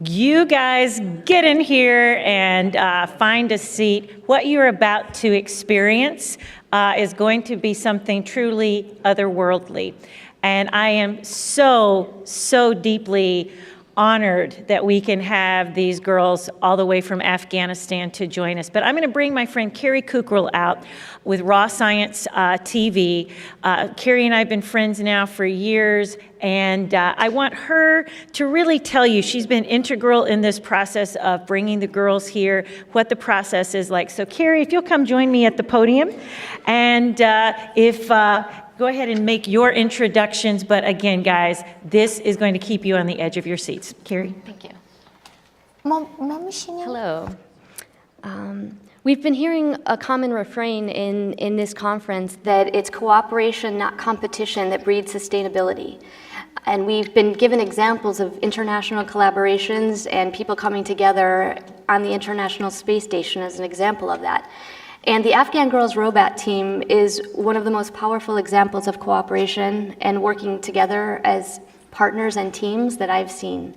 You guys get in here and find a seat. What you're about to experience is going to be something truly otherworldly. And I am so deeply honored that we can have these girls all the way from Afghanistan to join us. But I'm going to bring my friend Carrie Kukral out with Raw Science TV. Carrie and I have been friends now for years, and I want her to really tell you, she's been integral in this process of bringing the girls here, what the process is like. So Carrie, if you'll come join me at the podium, and go ahead and make your introductions, but again, guys, this is going to keep you on the edge of your seats. Carrie? Thank you. Hello. We've been hearing a common refrain in this conference that it's cooperation, not competition, that breeds sustainability. And we've been given examples of international collaborations and people coming together on the International Space Station as an example of that. And the Afghan Girls Robot team is one of the most powerful examples of cooperation and working together as partners and teams that I've seen.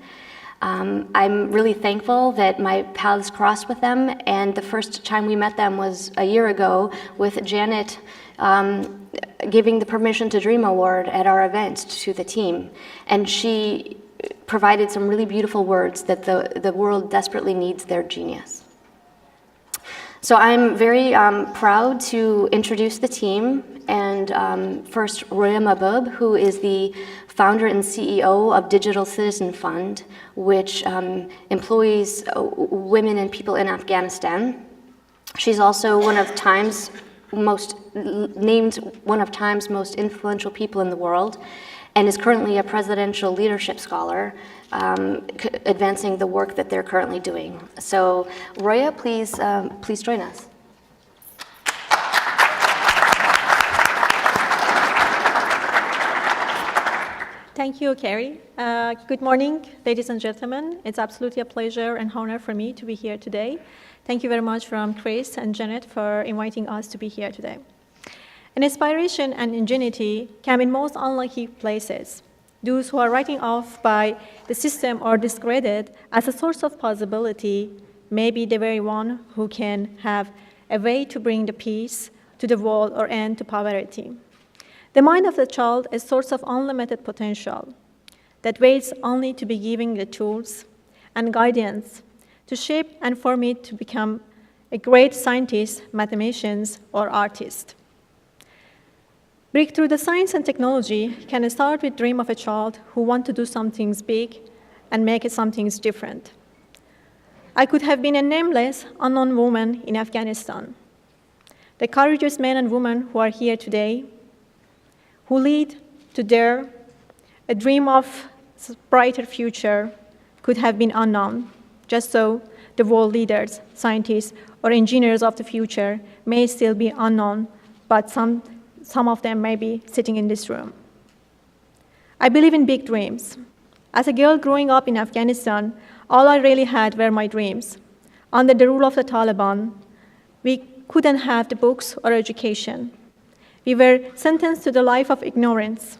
I'm really thankful that my paths crossed with them, and the first time we met them was a year ago with Janet giving the Permission to Dream Award at our event to the team. And she provided some really beautiful words that the world desperately needs their genius. So I'm very proud to introduce the team, and first Roya Mahbub, who is the founder and CEO of Digital Citizen Fund, which employs women and people in Afghanistan. She's also one of Time's most influential people in the world, and is currently a presidential leadership scholar, advancing the work that they're currently doing. So, Roya, please join us. Thank you, Carrie. Good morning, ladies and gentlemen. It's absolutely a pleasure and honor for me to be here today. Thank you very much from Chris and Janet for inviting us to be here today. Inspiration and ingenuity come in most unlikely places. Those who are writing off by the system or discredited as a source of possibility may be the very one who can have a way to bring the peace to the world or end to poverty. The mind of the child is a source of unlimited potential that waits only to be given the tools and guidance to shape and form it to become a great scientist, mathematicians, or artist. Breakthrough the science and technology can start with the dream of a child who wants to do something big and make something different. I could have been a nameless, unknown woman in Afghanistan. The courageous men and women who are here today, who lead to dare a dream of a brighter future, could have been unknown, just so the world leaders, scientists, or engineers of the future may still be unknown, but some of them may be sitting in this room. I believe in big dreams. As a girl growing up in Afghanistan, all I really had were my dreams. Under the rule of the Taliban, we couldn't have the books or education. We were sentenced to the life of ignorance,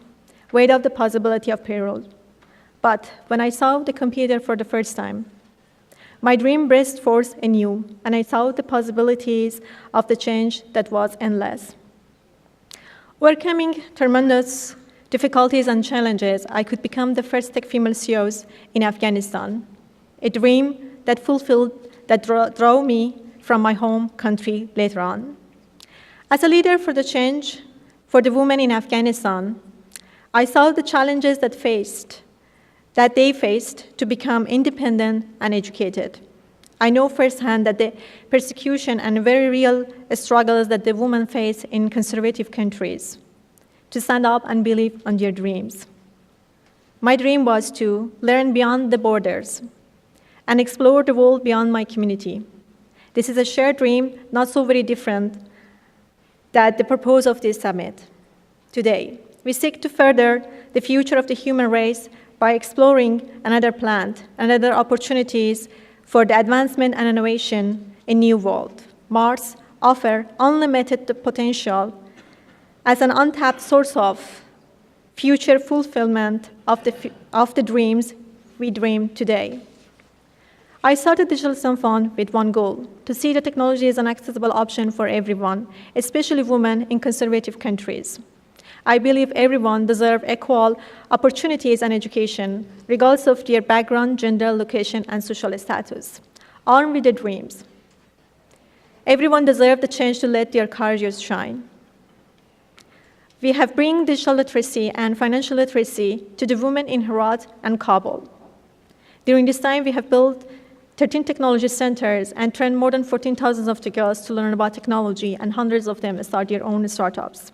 weighed of the possibility of peril. But when I saw the computer for the first time, my dream burst forth anew, and I saw the possibilities of the change that was endless. Overcoming tremendous difficulties and challenges, I could become the first tech female CEOs in Afghanistan, a dream that fulfilled, that drew me from my home country later on. As a leader for the change for the women in Afghanistan, I saw the challenges that they faced to become independent and educated. I know firsthand that the persecution and very real struggles that the women face in conservative countries to stand up and believe on their dreams. My dream was to learn beyond the borders and explore the world beyond my community. This is a shared dream, not so very different than the purpose of this summit. Today, we seek to further the future of the human race by exploring another planet, another opportunities for the advancement and innovation in new world. Mars offers unlimited potential as an untapped source of future fulfillment of the dreams we dream today. I started Digital Sun Fund with one goal, to see that technology is an accessible option for everyone, especially women in conservative countries. I believe everyone deserves equal opportunities and education, regardless of their background, gender, location, and social status. Armed with their dreams. Everyone deserves the chance to let their careers shine. We have brought digital literacy and financial literacy to the women in Herat and Kabul. During this time, we have built 13 technology centers and trained more than 14,000 of the girls to learn about technology, and hundreds of them start their own startups.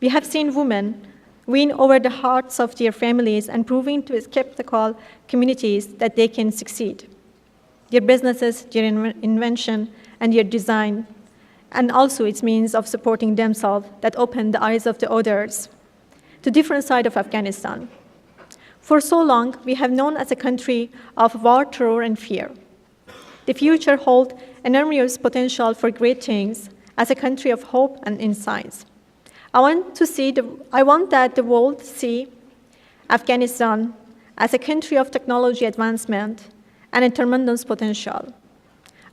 We have seen women win over the hearts of their families and proving to skeptical communities that they can succeed. Their businesses, their invention, and their design, and also its means of supporting themselves that open the eyes of the others to different sides of Afghanistan. For so long, we have known as a country of war, terror, and fear. The future holds enormous potential for great things as a country of hope and insights. I want that the world see Afghanistan as a country of technology advancement and a tremendous potential.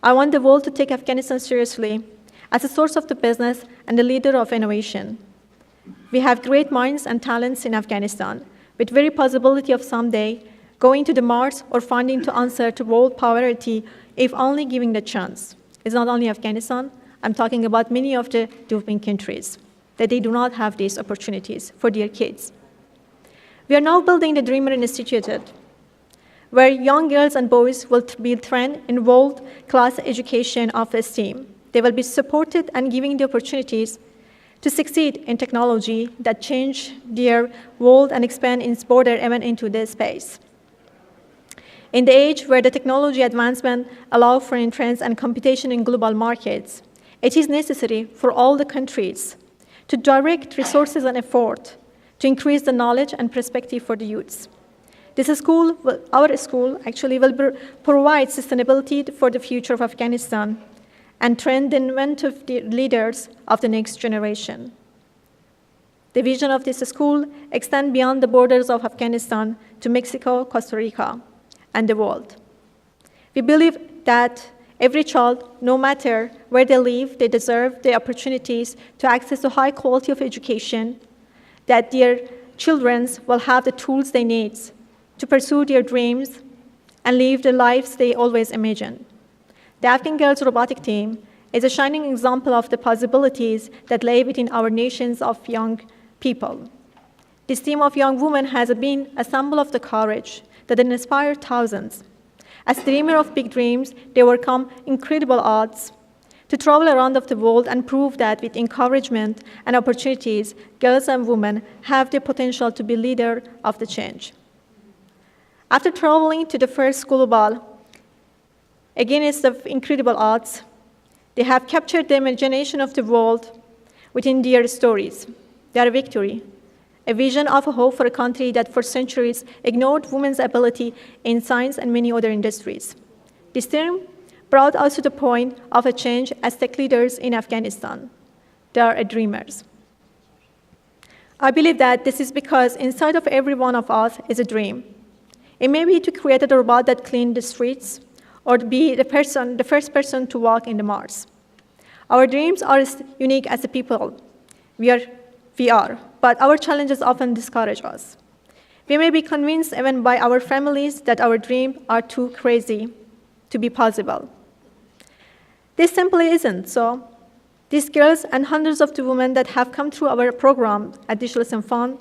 I want the world to take Afghanistan seriously as a source of the business and a leader of innovation. We have great minds and talents in Afghanistan, with very possibility of someday going to the Mars or finding to answer to world poverty if only given the chance. It's not only Afghanistan, I'm talking about many of the developing countries, that they do not have these opportunities for their kids. We are now building the Dreamer Institute, where young girls and boys will be trained in world-class education of STEAM. They will be supported and given the opportunities to succeed in technology that change their world and expand its border even into this space. In the age where the technology advancement allow for entrance and competition in global markets, it is necessary for all the countries to direct resources and effort to increase the knowledge and perspective for the youths. Our school actually will provide sustainability for the future of Afghanistan and train the inventive leaders of the next generation. The vision of this school extends beyond the borders of Afghanistan to Mexico, Costa Rica, and the world. We believe that every child, no matter where they live, they deserve the opportunities to access a high quality of education, that their children will have the tools they need to pursue their dreams and live the lives they always imagined. The Afghan Girls Robotics team is a shining example of the possibilities that lay within our nations of young people. This team of young women has been a symbol of the courage that inspired thousands. As dreamers of big dreams, they overcome incredible odds to travel around the world and prove that with encouragement and opportunities, girls and women have the potential to be leaders of the change. After traveling to the first school ball, against the incredible odds, they have captured the imagination of the world within their stories. Their victory, a vision of a hope for a country that for centuries ignored women's ability in science and many other industries. This team brought us to the point of a change as tech leaders in Afghanistan. They are dreamers. I believe that this is because inside of every one of us is a dream. It may be to create a robot that cleans the streets, or to be the first person to walk in the Mars. Our dreams are as unique as the people we are, but our challenges often discourage us. We may be convinced even by our families that our dreams are too crazy to be possible. This simply isn't so. These girls and hundreds of the women that have come through our program at Digital Sun Fund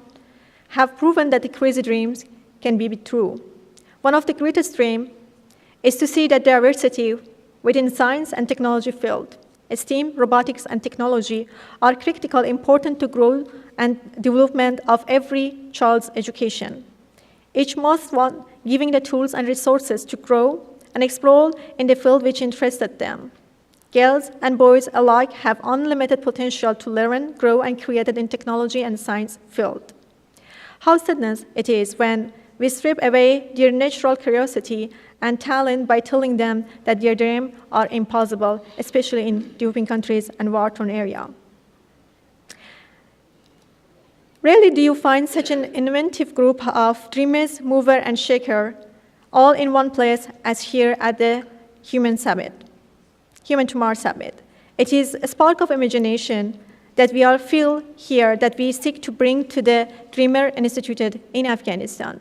have proven that the crazy dreams can be true. One of the greatest dreams is to see that diversity within science and technology field, STEAM, robotics, and technology are critical important to growth and development of every child's education. Each must want giving the tools and resources to grow and explore in the field which interested them. Girls and boys alike have unlimited potential to learn, grow, and create in technology and science field. How sadness it is when we strip away their natural curiosity and talent by telling them that their dreams are impossible, especially in developing countries and war-torn areas. Rarely do you find such an inventive group of dreamers, movers, and shakers all in one place as here at the Human to Mars Summit. It is a spark of imagination that we all feel here that we seek to bring to the Dreamer Institute in Afghanistan.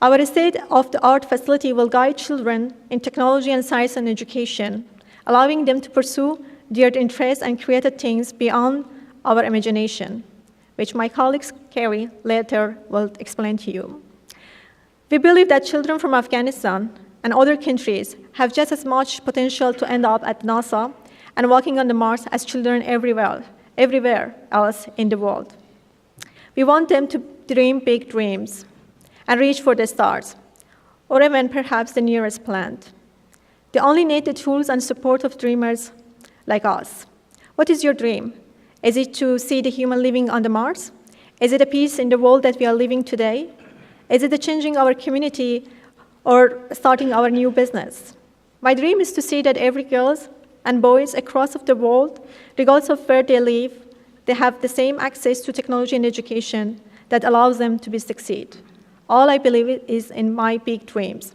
Our state-of-the-art facility will guide children in technology and science and education, allowing them to pursue their interests and creative things beyond our imagination, which my colleague Carrie later will explain to you. We believe that children from Afghanistan and other countries have just as much potential to end up at NASA and walking on the Mars as children everywhere else in the world. We want them to dream big dreams and reach for the stars, or even perhaps the nearest planet. They only need the tools and support of dreamers like us. What is your dream? Is it to see the human living on the Mars? Is it a peace in the world that we are living today? Is it changing our community or starting our new business? My dream is to see that every girl and boys across the world, regardless of where they live, they have the same access to technology and education that allows them to succeed. All I believe is in my big dreams.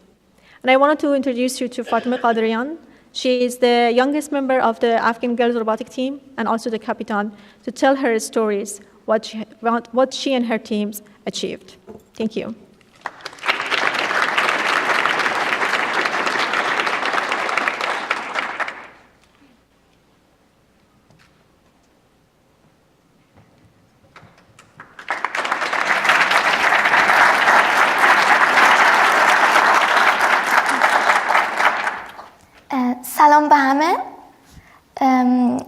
And I wanted to introduce you to Fatima Qadrian. She is the youngest member of the Afghan girls robotic team and also the Capitan, to tell her stories, what she and her teams achieved. Thank you. سلام به همه.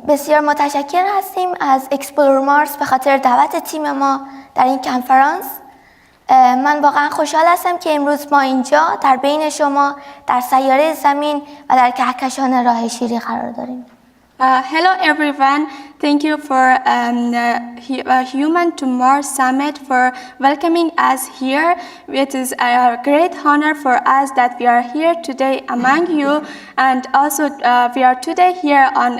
بسیار متشکر هستیم از ExploreMars به خاطر دعوت تیم ما در این کنفرانس. من واقعا خوشحال هستم که امروز ما اینجا در بین شما در سیاره زمین و در کهکشان راه شیری قرار داریم. Hello everyone, thank you for Human to Mars Summit for welcoming us here. It is a great honor for us that we are here today among you, and also we are today here on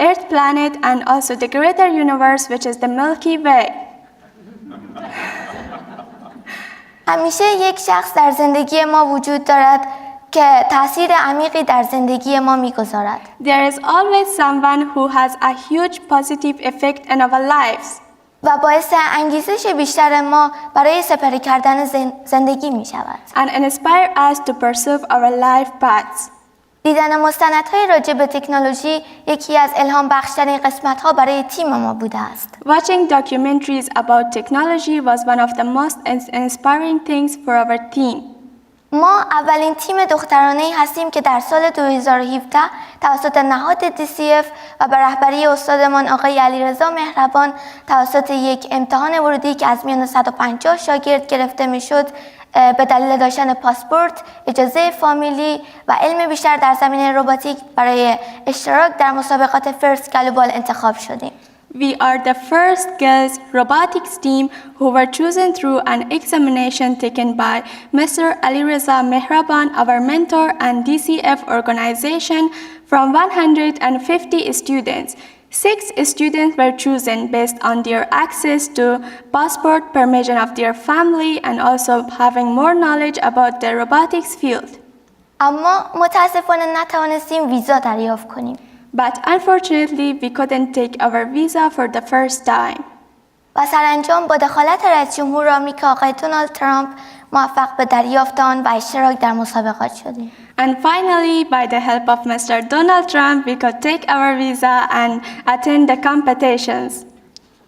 Earth planet and also the greater universe, which is the Milky Way. همیشه یک شخص در زندگی ما وجود دارد که تأثیر عمیقی در زندگی ما می‌گذارد. There is always someone who has a huge positive effect in our lives. و باعث انگیزش بیشتر ما برای سپری کردن زندگی می‌شود. And inspire us to pursue our life paths. دیدن مستندهای راجع به تکنولوژی یکی از الهام بخش‌ترین قسمت‌ها برای تیم ما بوده است. Watching documentaries about technology was one of the most inspiring things for our team. ما اولین تیم دخترانه‌ای هستیم که در سال 2017 توسط نهاد DCF و به رهبری استادمان آقای علیرضا مهربان توسط یک امتحان ورودی که از میان 150 شاگرد گرفته میشد به دلیل داشتن پاسپورت، اجازه فامیلی و علم بیشتر در زمینه روباتیک برای اشتراک در مسابقات فرست گلوبال انتخاب شدیم. We are the first girls robotics team who were chosen through an examination taken by Mr. Alireza Mehraban, our mentor and DCF organization, from 150 students. 6 students were chosen based on their access to passport, permission of their family, and also having more knowledge about the robotics field. اما متاسفانه نتوانستیم ویزا دریافت کنیم. But unfortunately, we couldn't take our visa for the first time. و سرانجام با دخالت رئیس جمهور آمریکا آقای دونالد ترامپ موفق به دریافت آن و اشتراک در مسابقات شدیم. And finally, by the help of Mr. Donald Trump, we could take our visa and attend the competitions.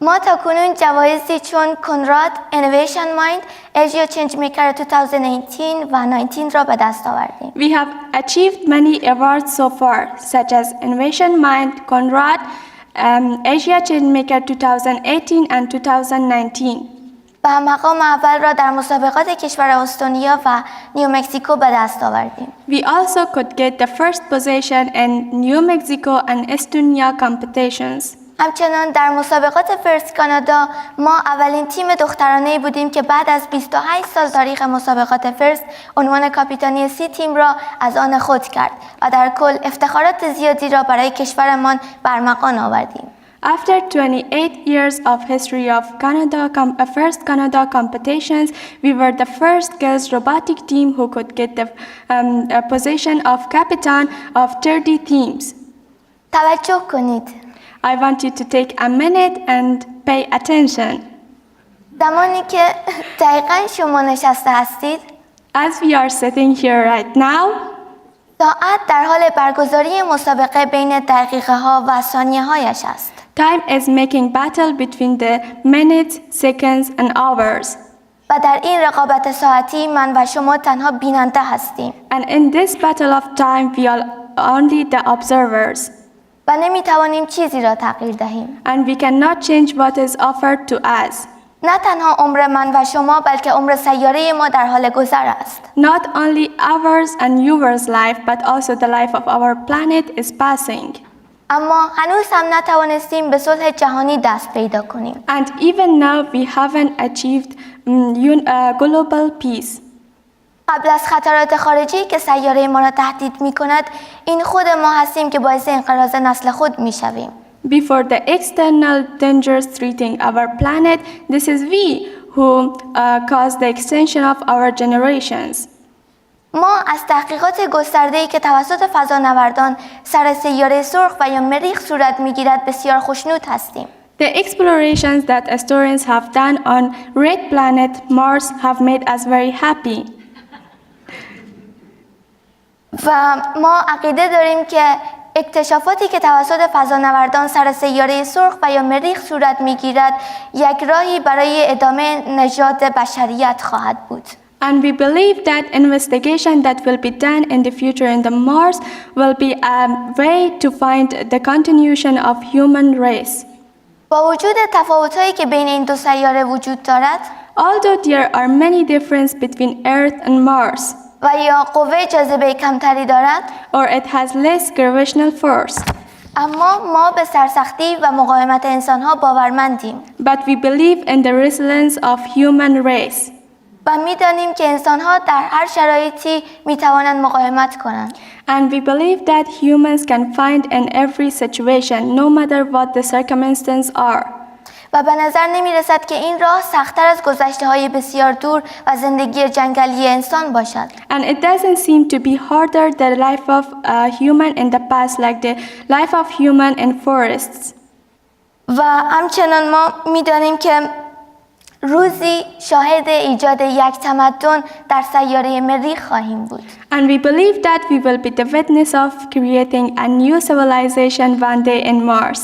ما تاکنون جوایزی چون کنراد، Innovation Mind، Asia Changemaker 2018 و 19 را به دست آوردیم. We have achieved many awards so far, such as Innovation Mind, Conrad, Asia Changemaker 2018 and 2019. و مقام اول را در مسابقات کشور استونیا و نیومکزیکو به دست آوردیم. We also could get the first position in New Mexico and Estonia competitions. همچنان در مسابقات فرست کانادا ما اولین تیم دخترانه‌ای بودیم که بعد از 28 سال تاریخ مسابقات فرست عنوان کاپیتانی سی تیم را از آن خود کرد و در کل افتخارات زیادی را برای کشورمان برمغان آوردیم. After 28 years of history of first Canada competitions, we were the first girls robotic team who could get the position of captain of 30 teams. توجه کنید. I want you to take a minute and pay attention. زمانی که دقیقاً شما نشسته هستید، As we are sitting here right now, ساعت در حال برگزاری مسابقه بین دقیقه ها و ثانیه هایش است. time is making battle between the minutes, seconds and hours. و در این رقابت ساعتی من و شما تنها بیننده هستیم. And in this battle of time, we are only the observers. و نمی توانیم چیزی را تغییر دهیم. And we cannot change what is offered to us. نه تنها عمر من و شما بلکه عمر سیاره ما در حال گذر است. Not only ours and yours life, but also the life of our planet is passing. اما هنوز هم نتوانستیم به صلح جهانی دست پیدا کنیم. And even now we haven't achieved global peace. قبل از خطرات خارجی که سیاره ما را تهدید می کند، این خود ما هستیم که باعث انقراض نسل خود می شویم. Before the external dangers threatening our planet, this is we who cause the extension of our generations. ما از تحقیقات گسترده‌ای که توسط فضانوردان سر سیاره سرخ و یا مریخ صورت می‌گیرد بسیار خوشنود هستیم. The explorations that historians have done on red planet Mars have made us very happy. و ما عقیده داریم که اکتشافاتی که توسط فضانوردان سر سیاره سرخ و یا مریخ صورت می‌گیرد یک راهی برای ادامه نژاد بشریت خواهد بود. And we believe that investigation that will be done in the future in the Mars will be a way to find the continuation of human race. با وجود تفاوت‌هایی که بین این دو سیاره وجود دارد، Although there are many differences between Earth and Mars, و یا قوه جاذبه کمتری دارد، or it has less gravitational force, اما ما به سرسختی و مقاومت انسان‌ها باورمندیم. but we believe in the resilience of human race. و می‌دانیم که انسان‌ها در هر شرایطی می‌توانند مقاومت کنند. And we believe that humans can find in every situation, no matter what the circumstances are. و به نظر نمی‌رسد که این راه سخت‌تر از گذشته‌های بسیار دور و زندگی جنگلی انسان باشد. And it doesn't seem to be harder the life of a human in the past, like the life of human in forests. و همچنان ما می‌دانیم که روزی شاهد ایجاد یک تمدن در سیاره مریخ خواهیم بود. And we believe that we will be the witness of creating a new civilization one day in Mars.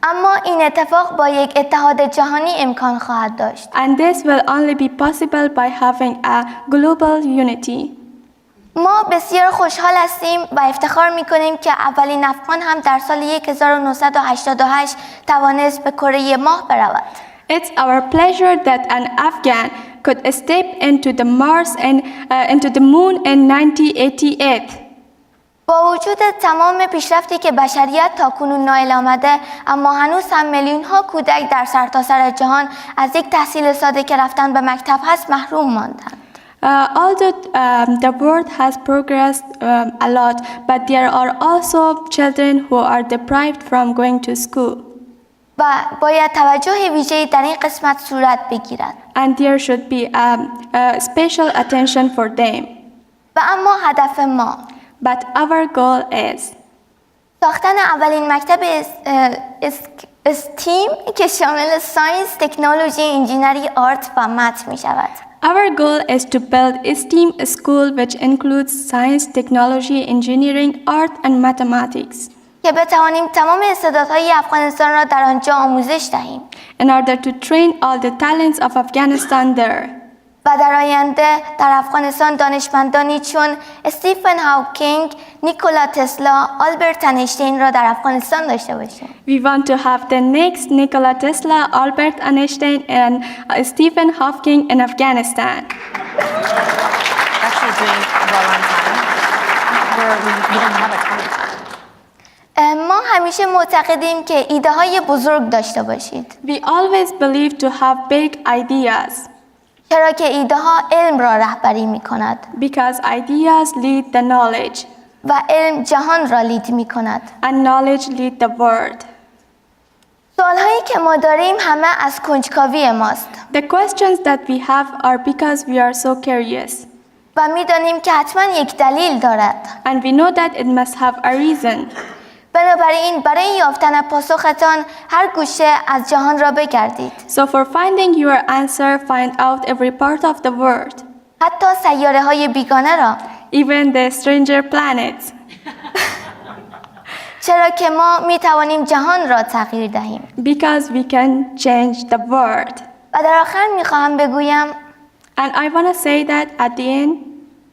اما این اتفاق با یک اتحاد جهانی امکان خواهد داشت. And this will only be possible by having a global unity. ما بسیار خوشحال هستیم و افتخار می‌کنیم که اولین افغان هم در سال 1988 توانست به کره ماه برود. It's our pleasure that an Afghan could step into the Mars and into the moon in 1988. با وجود تمام پیشرفتی که بشریت تاکنون نائل آمده، اما هنوز هم میلیون‌ها کودک در سرتاسر جهان از یک تحصیل ساده که رفتن به مکتب هست محروم ماندند. Although the world has progressed a lot, but there are also children who are deprived from going to school. و باید توجه ویژه‌ای در این قسمت صورت بگیرد. And there should be a special attention for them. و اما هدف ما But our goal is ساختن اولین مکتب استیم که شامل ساینس، تکنولوژی، انجینری، آرت و مت می شود. Our goal is to build a STEAM school which includes science, technology, engineering, art and mathematics. که بتوانیم تمام استعدادهای افغانستان را در آنجا آموزش دهیم. In order to train all the talents of Afghanistan there. و در آینده در افغانستان دانشمندانی چون استیفن هاوکینگ، نیکولا تسلا، آلبرت انیشتین را در افغانستان داشته باشیم. We want to have the next Nikola Tesla, Albert Einstein and Stephen Hawking in Afghanistan. Actually doing well on time. We don't have a time. ما همیشه معتقدیم که ایده های بزرگ داشته باشید. We always believe to have big ideas. چرا که ایده ها علم را رهبری می کند. Because ideas lead the knowledge. و علم جهان را لید می کند. And knowledge lead the world. سوالهایی که ما داریم همه از کنجکاوی ماست. The questions that we have are because we are so curious. و می‌دانیم که حتما یک دلیل دارد. And we know that it must have a reason. بنابراین برای یافتن پاسختان هر گوشه از جهان را بگردید. So for finding your answer, find out every part of the world. حتی سیاره‌های بیگانه را. Even the stranger planets. چرا که ما می‌توانیم جهان را تغییر دهیم. Because we can change the world. و در آخر می‌خواهم بگویم And I want to say that at the end,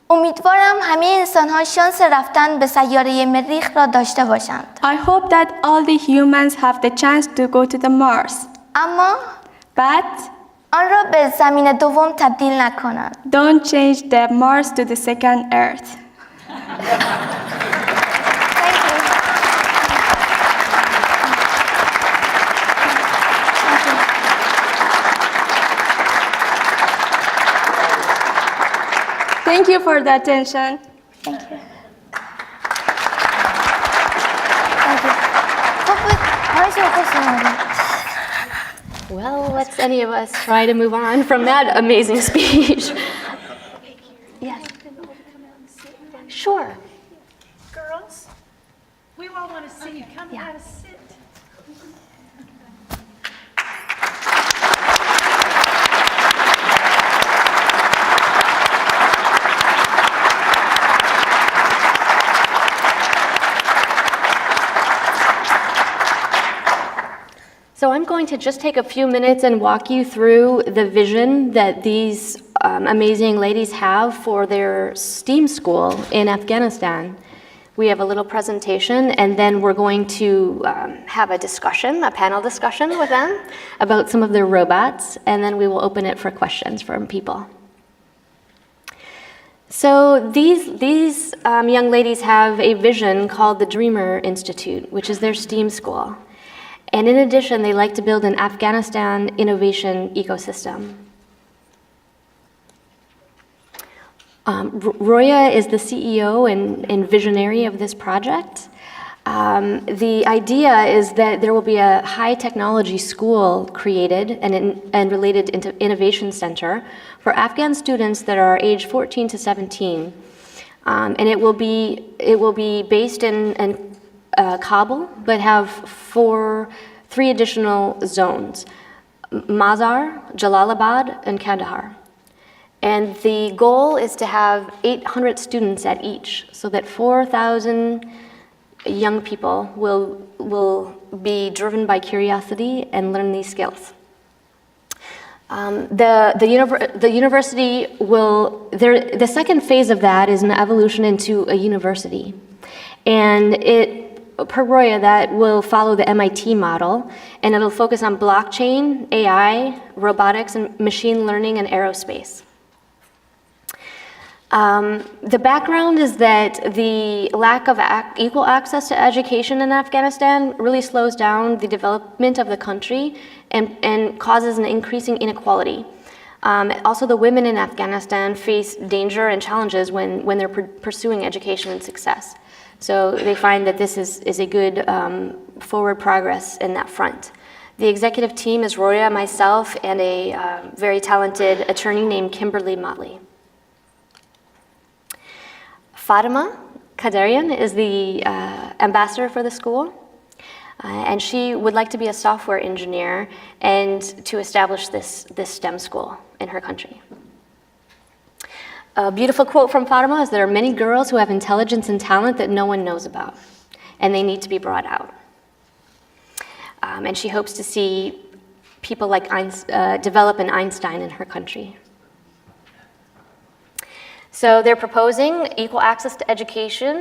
امیدوارم همه انسان‌ها شانس رفتن به سیاره مریخ را داشته باشند. I hope that all the humans have the chance to go to the Mars. اما But آن را به زمین دوم تبدیل نکنند. don't change the Mars to the second Earth. Thank you for the attention. Well, let's any of us try to move on from that amazing speech. Yes. Sure. Girls, we all want to see you. Come have a sit. So I'm going to just take a few minutes and walk you through the vision that these amazing ladies have for their STEAM school in Afghanistan. We have a little presentation, and then we're going to have a discussion, a panel discussion with them about some of their robots, and then we will open it for questions from people. So these young ladies have a vision called the Dreamer Institute, which is their STEAM school. And in addition, they like to build an Afghanistan innovation ecosystem. Roya is the CEO and visionary of this project. The idea is that there will be a high technology school created and related innovation center for Afghan students that are age 14 to 17. And it will be based in Kabul, but have three additional zones: Mazar, Jalalabad, and Kandahar. And the goal is to have 800 students at each, so that 4,000 young people will be driven by curiosity and learn these skills. The university the second phase of that is an evolution into a university. And per Roya, that will follow the MIT model, and it'll focus on blockchain, AI, robotics, and machine learning and aerospace. The background is that the lack of equal access to education in Afghanistan really slows down the development of the country and causes an increasing inequality. Also, the women in Afghanistan face danger and challenges when they're pursuing education and success. So they find that this is a good forward progress in that front. The executive team is Roya, myself, and a very talented attorney named Kimberly Motley. Fatima Kadarian is the ambassador for the school, and she would like to be a software engineer and to establish this STEM school in her country. A beautiful quote from Fatima is, "There are many girls who have intelligence and talent that no one knows about, and they need to be brought out." And she hopes to see people like develop an Einstein in her country. So they're proposing equal access to education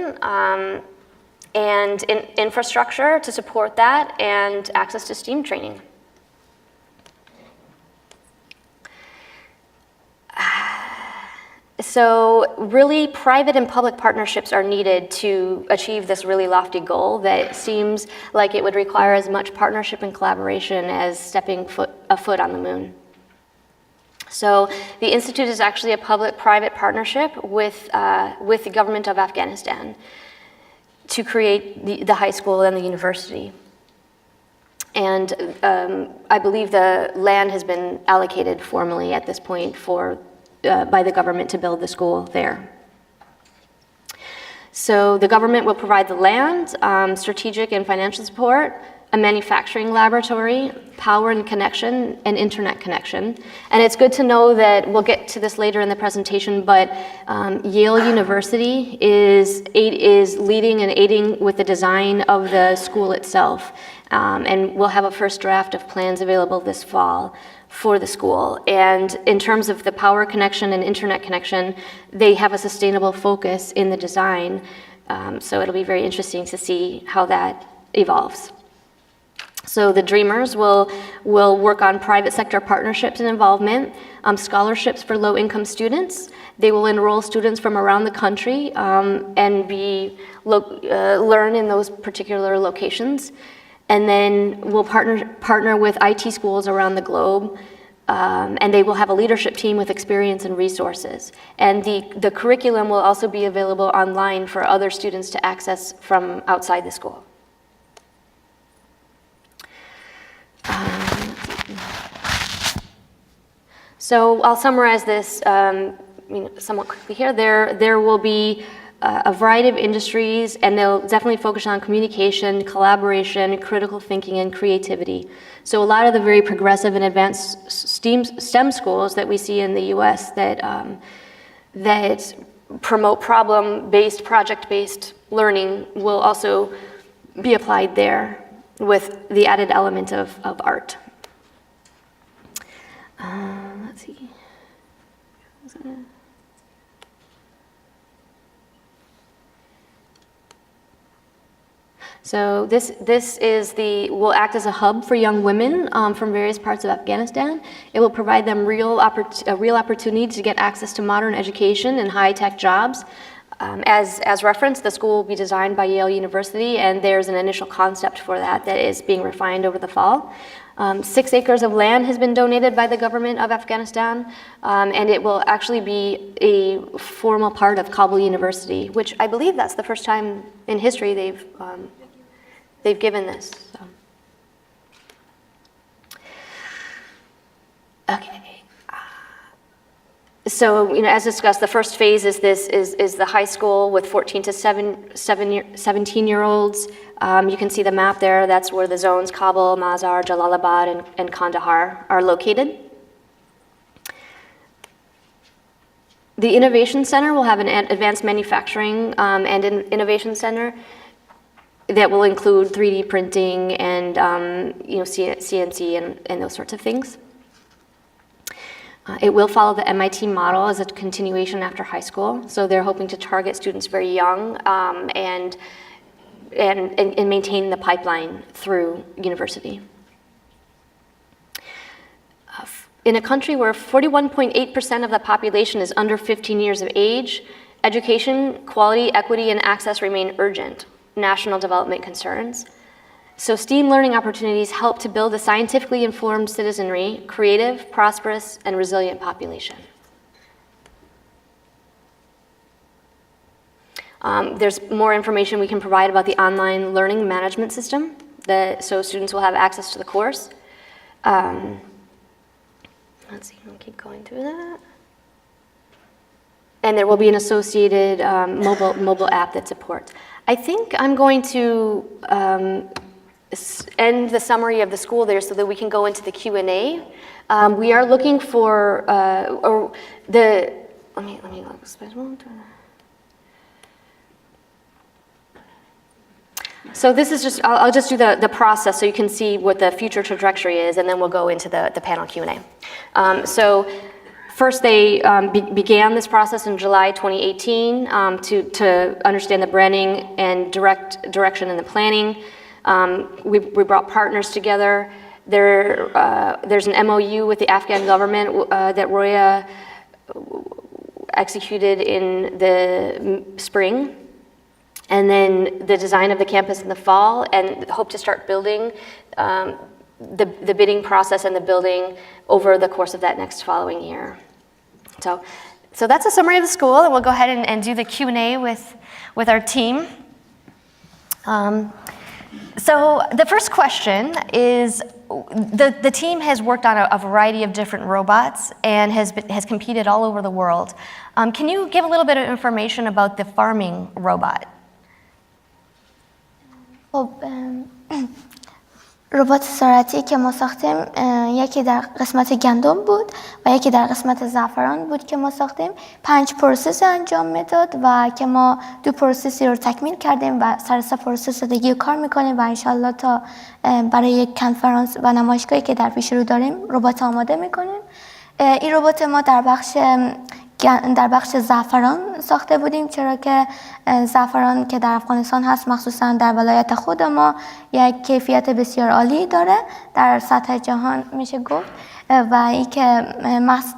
and infrastructure to support that, and access to STEAM training. So really, private and public partnerships are needed to achieve this really lofty goal that seems like it would require as much partnership and collaboration as stepping a foot on the moon. So the Institute is actually a public-private partnership with the government of Afghanistan to create the high school and the university. And I believe the land has been allocated formally at this point by the government to build the school there. So the government will provide the land, strategic and financial support, a manufacturing laboratory, power and connection, and internet connection. And it's good to know that, we'll get to this later in the presentation, but Yale University is leading and aiding with the design of the school itself. And we'll have a first draft of plans available this fall for the school. And in terms of the power connection and internet connection, they have a sustainable focus in the design. So it'll be very interesting to see how that evolves. So the Dreamers will work on private sector partnerships and involvement, scholarships for low-income students. They will enroll students from around the country and learn in those particular locations. And then we'll partner with IT schools around the globe, and they will have a leadership team with experience and resources. And the curriculum will also be available online for other students to access from outside the school. So I'll summarize this somewhat quickly here. There will be a variety of industries, and they'll definitely focus on communication, collaboration, critical thinking, and creativity. So a lot of the very progressive and advanced STEM schools that we see in the US that promote problem-based, project-based learning will also be applied there with the added element of art. Let's see. So this will act as a hub for young women from various parts of Afghanistan. It will provide them a real opportunity to get access to modern education and high-tech jobs. As referenced, the school will be designed by Yale University, and there's an initial concept for that is being refined over the fall. 6 acres of land has been donated by the government of Afghanistan, and it will actually be a formal part of Kabul University, which I believe that's the first time in history they've given this. Okay. So, as discussed, the first phase is the high school with 14 to 17-year-olds. You can see the map there. That's where the zones Kabul, Mazar, Jalalabad, and Kandahar are located. The Innovation Center will have an advanced manufacturing and an innovation center that will include 3D printing and CNC and those sorts of things. It will follow the MIT model as a continuation after high school. So they're hoping to target students very young and maintain the pipeline through university. In a country where 41.8% of the population is under 15 years of age, education, quality, equity, and access remain urgent national development concerns. So STEAM learning opportunities help to build a scientifically informed citizenry, creative, prosperous, and resilient population. There's more information we can provide about the online learning management system, so students will have access to the course. Let's see, I'll keep going through that. And there will be an associated mobile app that supports. I think I'm going to end the summary of the school there so that we can go into the Q&A. We are looking for, let me look. So this is just, I'll just do the process so you can see what the future trajectory is, and then we'll go into the panel Q&A. So first they began this process in July 2018 to understand the branding and direction in the planning. We brought partners together. There's an MOU with the Afghan government that Roya executed in the spring. And then the design of the campus in the fall, and hope to start building the bidding process and the building over the course of that next following year. So that's a summary of the school, and we'll go ahead and do the Q&A with our team. So the first question is, the team has worked on a variety of different robots and has competed all over the world. Can you give a little bit of information about the farming robot? خب ربات سرعتی که ما ساختیم یکی در قسمت گندم بود و یکی در قسمت زعفران بود که ما ساختیم. 5 پروسس انجام میداد و که ما 2 پروسسی رو تکمیل کردیم و سر 3 پروسس دیگه کار میکنیم و انشالله تا برای یک کنفرانس و نمایشگاهی که در پیش رو داریم ربات آماده میکنیم. این ربات ما در بخش زعفران ساخته بودیم، چرا که زعفران که در افغانستان هست مخصوصا در ولایت خود ما یک کیفیت بسیار عالی داره در سطح جهان میشه گفت و این که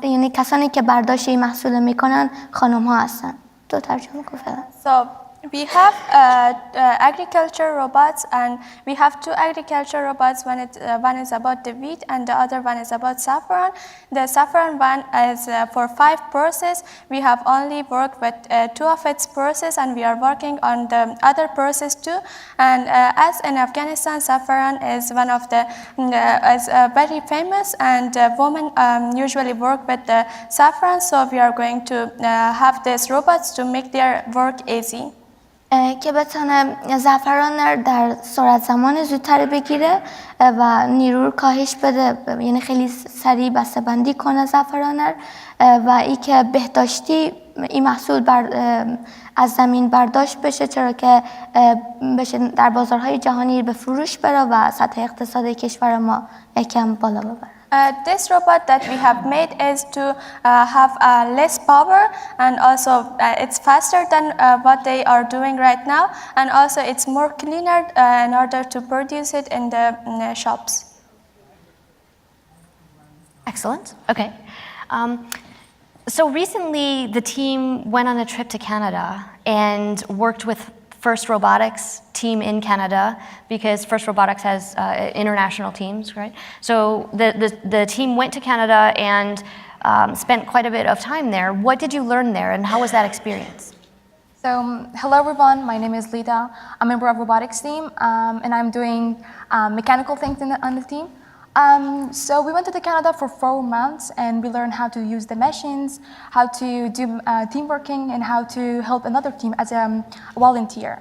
یعنی کسانی که برداشت این محصول میکنن خانم ها هستن. تو ترجمه کن فعلا. So we have agriculture robots, and we have 2 agriculture robots. One is about the wheat and the other one is about saffron. The saffron one is for 5 process. We have only worked with 2 of its process, and we are working on the other process too. And as in Afghanistan, saffron is one of the is very famous, and women usually work with the saffron. So we are going to have these robots to make their work easy. که بتونه زعفران در سرعت زمان زودتر بگیره و نیرو رو کاهش بده، یعنی خیلی سریع بسته بندی کنه زعفران و ای که بهداشتی این محصول از زمین برداشت بشه، چرا که بشه در بازارهای جهانی به فروش بره و سطح اقتصادی کشور ما یکم بالا ببره. This robot that we have made is to have less power, and also it's faster than what they are doing right now, and also it's more cleaner in order to produce it in the shops. Excellent. Okay. So recently, the team went on a trip to Canada and worked with First Robotics team in Canada, because First Robotics has international teams, right? So the team went to Canada and spent quite a bit of time there. What did you learn there, and how was that experience? So, hello everyone, my name is Lida. I'm a member of Robotics team, and I'm doing mechanical things on the team. So we went to Canada for 4 months, and we learned how to use the machines, how to do team working, and how to help another team as a volunteer.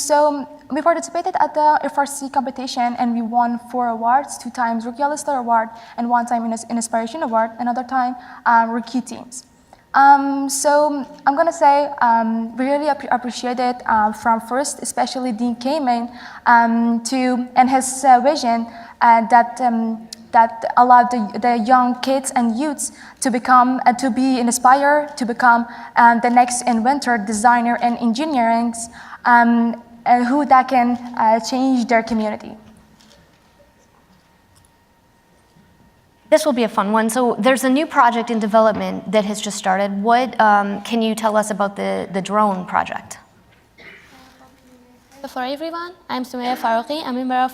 So we participated at the FRC competition, and we won 4 awards, 2 times Rookie All-Star Award, and 1 time Inspiration Award, another time Rookie Teams. So I'm gonna say we really appreciate it from first, especially Dean Kamen, and his vision that allowed the young kids and youths to become to be inspired to become the next inventor, designer, and engineering, who that can change their community. This will be a fun one. So there's a new project in development that has just started. What can you tell us about the drone project? For everyone, I'm Sumaya Farouqi. I'm a member of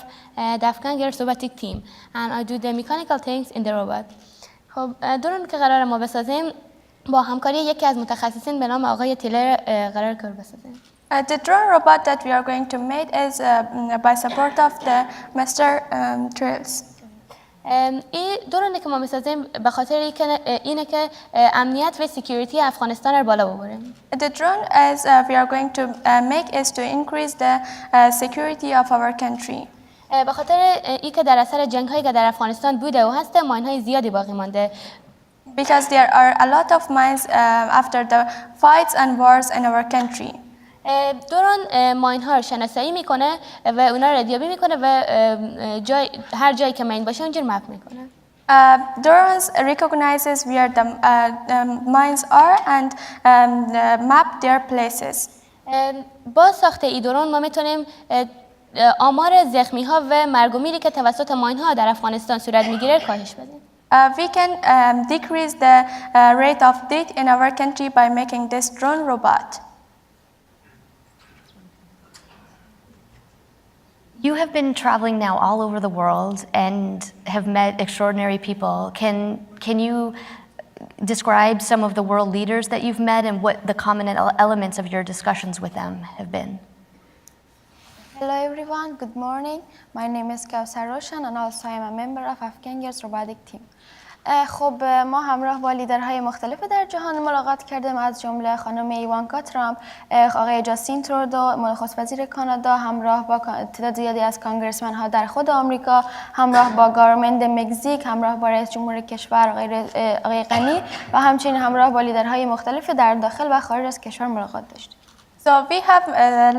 the Afghan Girls Robotics team, and I do the mechanical things in the robot. خب درون که قرار ما بسازیم با همکاری یکی از متخصصین به نام آقای تیلر قرار کار بسازیم. The drone robot that we are going to make is by support of the Mr. Trails. این درونی که ما میسازیم به خاطر اینه که امنیت و سکیوریتی افغانستان رو بالا ببریم. The drone as we are going to make is to increase the security of our country. به خاطر اینکه در اثر جنگ‌هایی که در افغانستان بوده و هست ماین‌های زیادی باقی مانده. Because there are a lot of mines after the fights and wars in our country. درون ماین ها رو شناسایی میکنه و اونا رو ردیابی میکنه و هر جایی که ماین باشه اونجور مپ میکنه. Drones recognizes where the mines are and map their places. با ساخت ای درون ما میتونیم آمار زخمی ها و مرگ و میری که توسط ماین ها در افغانستان صورت میگیره کاهش بدیم. We can decrease the rate of death in our country by making this drone robot. You have been traveling now all over the world and have met extraordinary people. Can you describe some of the world leaders that you've met and what the common elements of your discussions with them have been? Hello everyone, good morning. My name is Kausar Roshan and also I am a member of Afghan Girls Robotics team. خب ما همراه با لیدرهای مختلف در جهان ملاقات کردیم، از جمله خانم ایوانکا ترامپ، آقای جاستین ترودو نخست وزیر کانادا، همراه با تعداد زیادی از کانگرسمن ها در خود آمریکا، همراه با گارمنت مکزیک، همراه با رئیس جمهور کشور آقای غنی و همچنین همراه با لیدرهای مختلف در داخل و خارج از کشور ملاقات داشتیم. So we have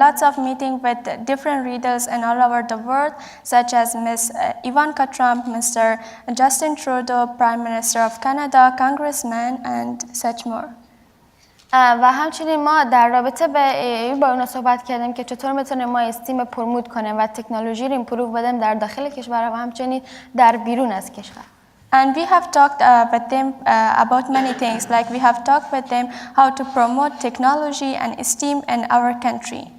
lots of meetings with different leaders in all over the world, such as Ms. Ivanka Trump, Mr. Justin Trudeau, Prime Minister of Canada, Congressmen, and such more. و همچنین ما در رابطه با اونا صحبت کردیم که چطور میتونیم ما استیم پروموت کنیم و تکنولوژی رو ایمپروو بدیم در داخل کشور و همچنین در بیرون از کشور. And we have talked with them about many things, like we have talked with them how to promote technology and STEAM in our country.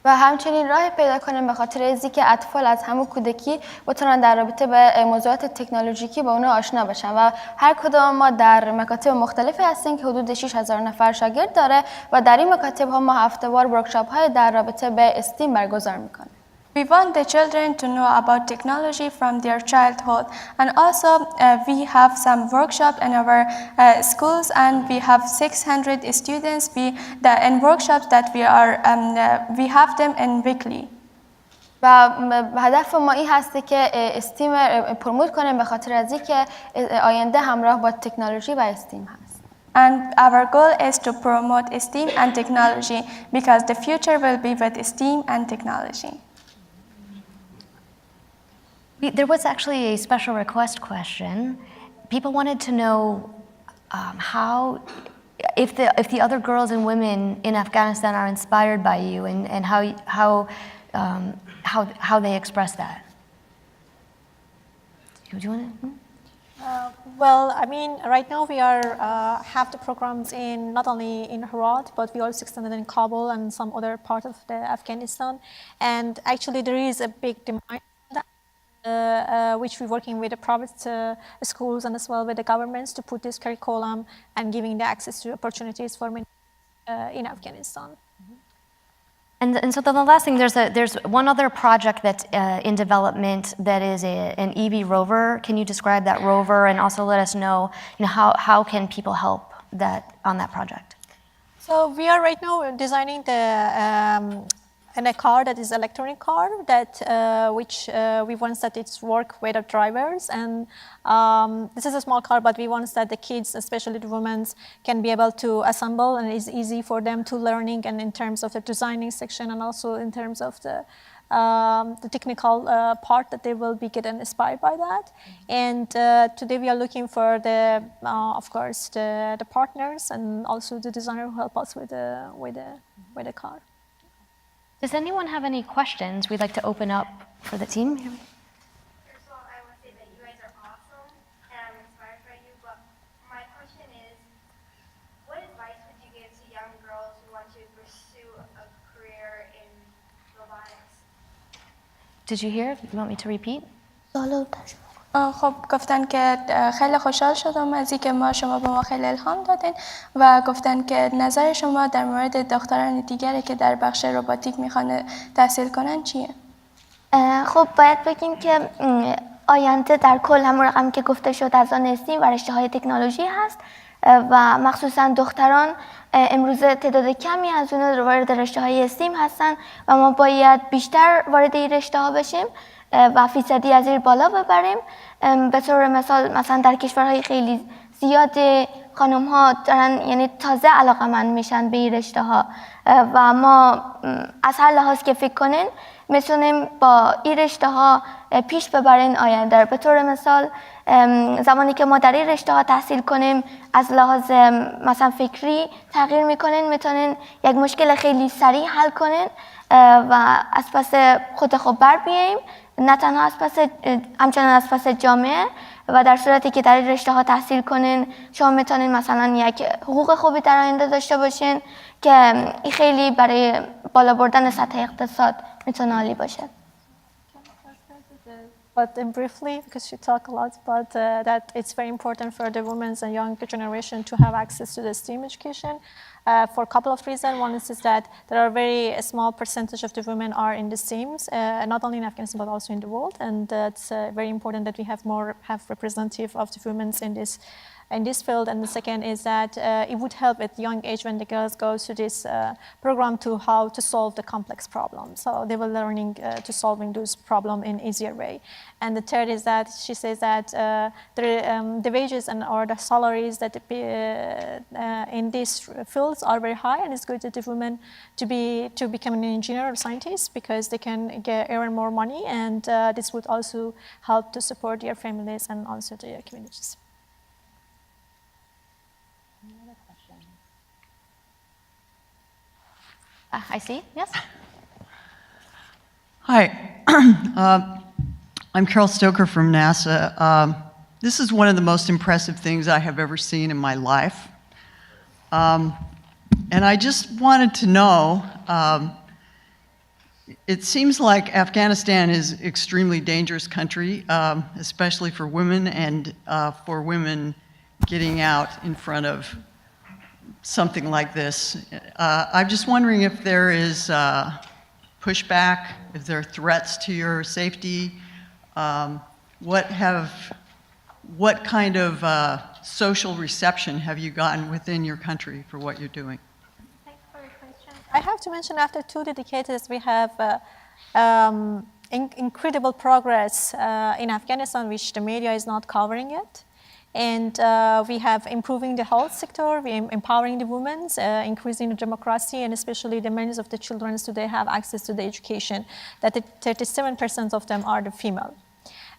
و همچنین راه پیدا کنیم به خاطر اینکه که اطفال از همون کودکی بتونن در رابطه به موضوعات تکنولوژیکی با اونا آشنا بشن و هر کدوم ما در مکاتب مختلفی هستیم که حدود 6000 نفر شاگرد داره و در این مکاتب ها ما هفته‌وار ورکشاپ های در رابطه به استیم برگزار میکنیم. We want the children to know about technology from their childhood, and also we have some workshops in our schools, and we have 600 students. In workshops that we have them in weekly. و هدف ما این هسته که استیم پروموت کنیم به خاطر از اینکه آینده همراه با تکنولوژی و استیم هست. And our goal is to promote STEAM and technology because the future will be with STEAM and technology. There was actually a special request question. People wanted to know how, if the other girls and women in Afghanistan are inspired by you, and how they express that. Do you want to? Well, I mean, right now we are have the programs in not only in Herat, but we also extended in Kabul and some other part of the Afghanistan. And actually, there is a big demand. Which we're working with the private schools and as well with the governments to put this curriculum and giving the access to opportunities for men in Afghanistan. And so the last thing, there's one other project that's in development that is an EV rover. Can you describe that rover and also let us know, how can people help on that project? So we are right now designing and a car that is electronic car that which we want that it's work without drivers, and this is a small car, but we want that the kids, especially the women, can be able to assemble, and it's easy for them to learning, and in terms of the designing section, and also in terms of the technical part that they will be getting inspired by that. And today we are looking for the of course the partners and also the designer who help us with the car. Does anyone have any questions we'd like to open up for the team? First of all, I want to say that you guys are awesome, and I'm inspired by you, but my question is, what advice would you give to young girls who want to pursue a career in robotics? Did you hear? You want me to repeat? خب گفتن که خیلی خوشحال شدم از اینکه شما به ما خیلی الهام دادین و گفتن که نظر شما در مورد دختران دیگری که در بخش روباتیک میخوان تحصیل کنن چیه؟ خب باید بگیم که آینده در کل همون رقم که گفته شد از آن استیم و رشته‌های تکنولوژی هست و مخصوصا دختران امروز تعداد کمی از اون وارد رشته‌های استیم هستن و ما باید بیشتر وارد این رشته‌ها بشیم و فیصدی از این بالا ببریم. به طور مثلا در کشورهای خیلی زیاد خانم ها دارن یعنی تازه علاقه‌مند میشن به این رشته ها و ما از هر لحاظ که فکر کنین میتونیم با این رشته ها پیش ببرین آینده. به طور مثال زمانی که ما در این رشته ها تحصیل کنیم از لحاظ مثلا فکری تغییر میکنین، میتونین یک مشکل خیلی سریع حل کنین و از پس خود بر بیاییم، نه تنها از پس همچنان از پس جامعه. و در صورتی که در این رشته ها تحصیل کنین شما میتونین مثلا یک حقوق خوبی در آینده داشته باشین که این خیلی برای بالا بردن سطح اقتصاد میتونه عالی باشه. But briefly, because she talked a lot about that it's very important for the women and young generation to have access to the STEAM education for a couple of reasons. One is that there are a very small percentage of the women are in the STEAMs, not only in Afghanistan but also in the world, and it's very important that we have representative of the women in this field. And the second is that it would help at young age when the girls go to this program to how to solve the complex problems. So they were learning to solving those problems in easier way. And the third is that she says that the wages or the salaries that in these fields are very high, and it's good that the women to become an engineer or scientist because they can earn more money, and this would also help to support their families and also their communities. I see, yes? Hi, I'm Carol Stoker from NASA. This is one of the most impressive things I have ever seen in my life. And I just wanted to know, it seems like Afghanistan is an extremely dangerous country, especially for women and for women getting out in front of something like this. I'm just wondering if there is pushback, if there are threats to your safety. What kind of social reception have you gotten within your country for what you're doing? Thanks for your question. I have to mention after 2 decades we have incredible progress in Afghanistan, which the media is not covering it. And we have improving the health sector, we empowering the women, increasing the democracy, and especially the millions of the children today have access to the education, that 37% of them are the female.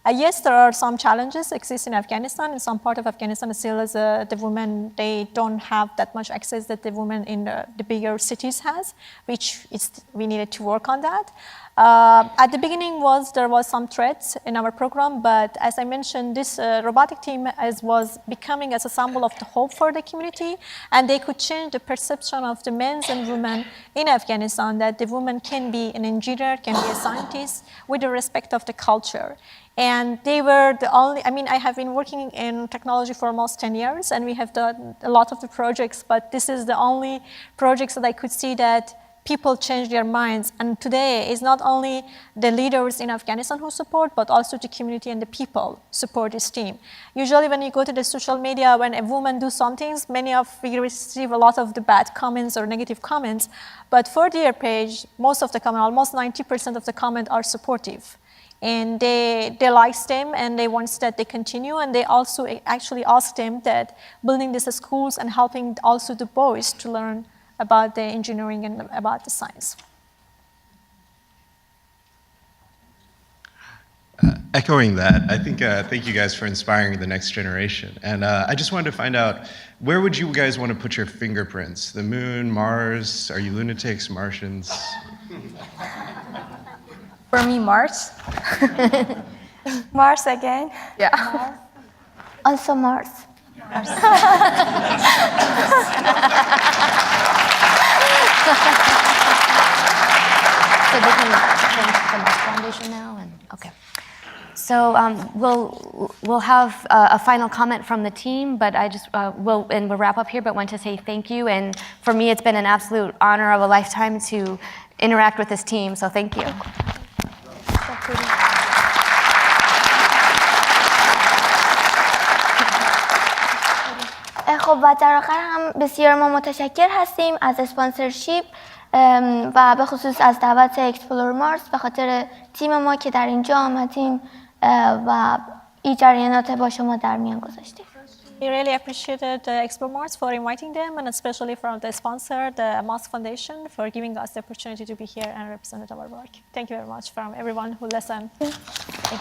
Yes, there are some challenges exist in Afghanistan. In some part of Afghanistan, still as the women, they don't have that much access that the women in the bigger cities has, which we needed to work on that. At the beginning there was some threats in our program, but as I mentioned, this robotic team was becoming as a symbol of the hope for the community, and they could change the perception of the men and women in Afghanistan that the woman can be an engineer, can be a scientist with the respect of the culture. And they were the only, I have been working in technology for almost 10 years, and we have done a lot of the projects, but this is the only projects that I could see that people change their minds. And today it's not only the leaders in Afghanistan who support, but also the community and the people support this team. Usually when you go to the social media, when a woman does some things, we receive a lot of the bad comments or negative comments, but for their page, most of the comment, almost 90% of the comment are supportive. And they like them, and they want that they continue, and they also actually ask them that building these schools and helping also the boys to learn about the engineering and about the science. Echoing that, I think thank you guys for inspiring the next generation. And I just wanted to find out, where would you guys want to put your fingerprints? The moon, Mars? Are you lunatics, Martians? For me, Mars. Mars again. Yeah. Mars. Also Mars. So they can change the Mars Foundation now, and okay. So we'll have a final comment from the team, but I just we'll wrap up here. But want to say thank you, and for me, it's been an absolute honor of a lifetime to interact with this team. So thank you. خب و در آخر هم بسیار ما متشکر هستیم از اسپانسرشیپ و به خصوص از دعوت اکسپلور مارس به خاطر تیم ما که در اینجا آمدیم و این جریانات با شما در میان گذاشتیم. We really appreciated ExploreMars for inviting them, and especially from the sponsor, the Mars Foundation, for giving us the opportunity to be here and represent our work. Thank you very much from everyone who listened. Thank you.